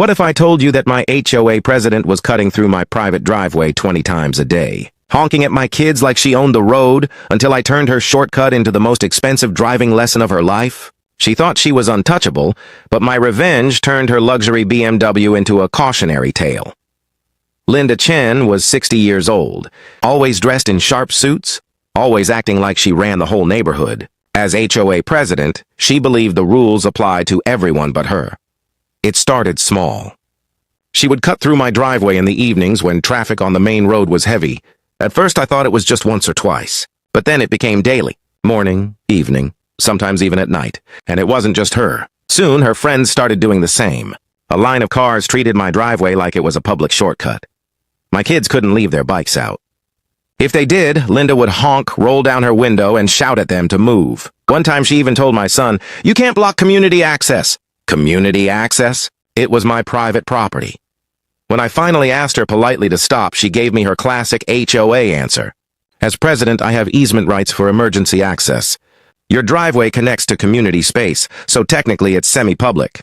What if I told you that my HOA president was cutting through my private driveway 20 times a day, honking at my kids like she owned the road until I turned her shortcut into the most expensive driving lesson of her life? She thought she was untouchable, but my revenge turned her luxury BMW into a cautionary tale. Linda Chen was 60 years old, always dressed in sharp suits, always acting like she ran the whole neighborhood. As HOA president, she believed the rules applied to everyone but her. It started small. She would cut through my driveway in the evenings when traffic on the main road was heavy. At first I thought it was just once or twice, but then it became daily, morning, evening, sometimes even at night, and it wasn't just her. Soon her friends started doing the same. A line of cars treated my driveway like it was a public shortcut. My kids couldn't leave their bikes out. If they did, Linda would honk, roll down her window, and shout at them to move. One time she even told my son, "You can't block community access." Community access? It was my private property. When I finally asked her politely to stop, she gave me her classic HOA answer. "As president, I have easement rights for emergency access. Your driveway connects to community space, so technically it's semi-public."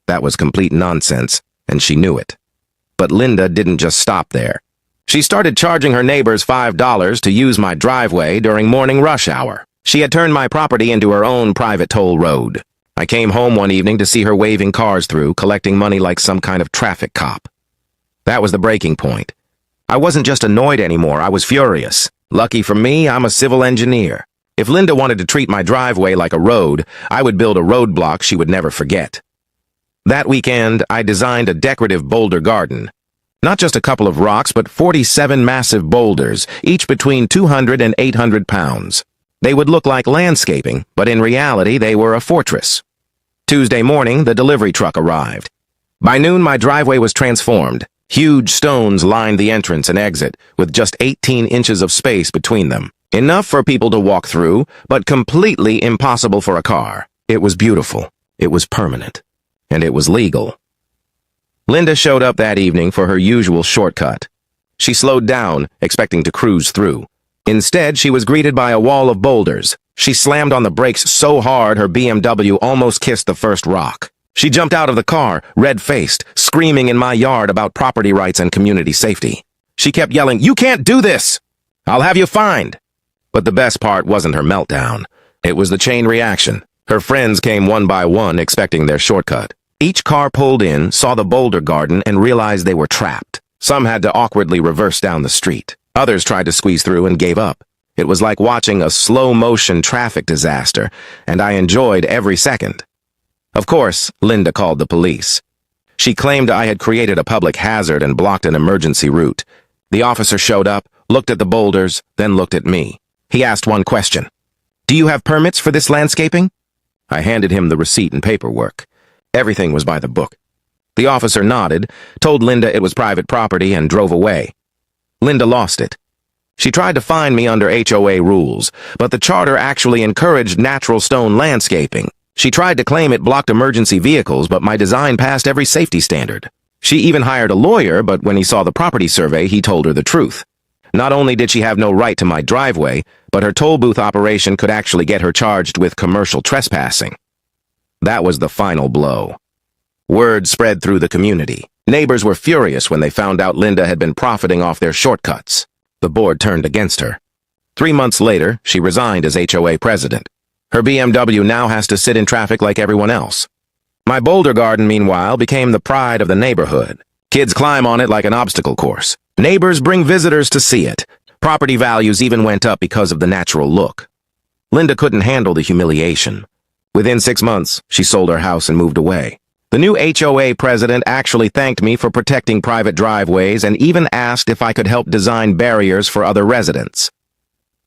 That was complete nonsense, and she knew it. But Linda didn't just stop there. She started charging her neighbors $5 to use my driveway during morning rush hour. She had turned my property into her own private toll road. I came home one evening to see her waving cars through, collecting money like some kind of traffic cop. That was the breaking point. I wasn't just annoyed anymore, I was furious. Lucky for me, I'm a civil engineer. If Linda wanted to treat my driveway like a road, I would build a roadblock she would never forget. That weekend, I designed a decorative boulder garden. Not just a couple of rocks, but 47 massive boulders, each between 200 and 800 pounds. They would look like landscaping, but in reality, they were a fortress. Tuesday morning, the delivery truck arrived. By noon, my driveway was transformed. Huge stones lined the entrance and exit, with just 18 inches of space between them. Enough for people to walk through, but completely impossible for a car. It was beautiful. It was permanent. And it was legal. Linda showed up that evening for her usual shortcut. She slowed down, expecting to cruise through. Instead, she was greeted by a wall of boulders. She slammed on the brakes so hard her BMW almost kissed the first rock. She jumped out of the car, red-faced, screaming in my yard about property rights and community safety. She kept yelling, "You can't do this! I'll have you fined!" But the best part wasn't her meltdown. It was the chain reaction. Her friends came one by one, expecting their shortcut. Each car pulled in, saw the boulder garden, and realized they were trapped. Some had to awkwardly reverse down the street. Others tried to squeeze through and gave up. It was like watching a slow-motion traffic disaster, and I enjoyed every second. Of course, Linda called the police. She claimed I had created a public hazard and blocked an emergency route. The officer showed up, looked at the boulders, then looked at me. He asked one question. "Do you have permits for this landscaping?" I handed him the receipt and paperwork. Everything was by the book. The officer nodded, told Linda it was private property, and drove away. Linda lost it. She tried to fine me under HOA rules, but the charter actually encouraged natural stone landscaping. She tried to claim it blocked emergency vehicles, but my design passed every safety standard. She even hired a lawyer, but when he saw the property survey, he told her the truth. Not only did she have no right to my driveway, but her toll booth operation could actually get her charged with commercial trespassing. That was the final blow. Word spread through the community. Neighbors were furious when they found out Linda had been profiting off their shortcuts. The board turned against her. 3 months later, she resigned as HOA president. Her BMW now has to sit in traffic like everyone else. My boulder garden, meanwhile, became the pride of the neighborhood. Kids climb on it like an obstacle course. Neighbors bring visitors to see it. Property values even went up because of the natural look. Linda couldn't handle the humiliation. Within 6 months, she sold her house and moved away. The new HOA president actually thanked me for protecting private driveways and even asked if I could help design barriers for other residents.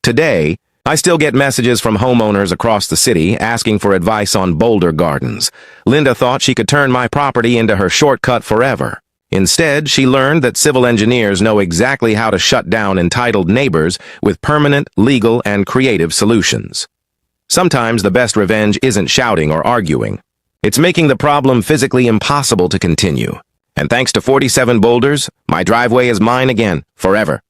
Today, I still get messages from homeowners across the city asking for advice on boulder gardens. Linda thought she could turn my property into her shortcut forever. Instead, she learned that civil engineers know exactly how to shut down entitled neighbors with permanent, legal, and creative solutions. Sometimes the best revenge isn't shouting or arguing. It's making the problem physically impossible to continue. And thanks to 47 boulders, my driveway is mine again, forever.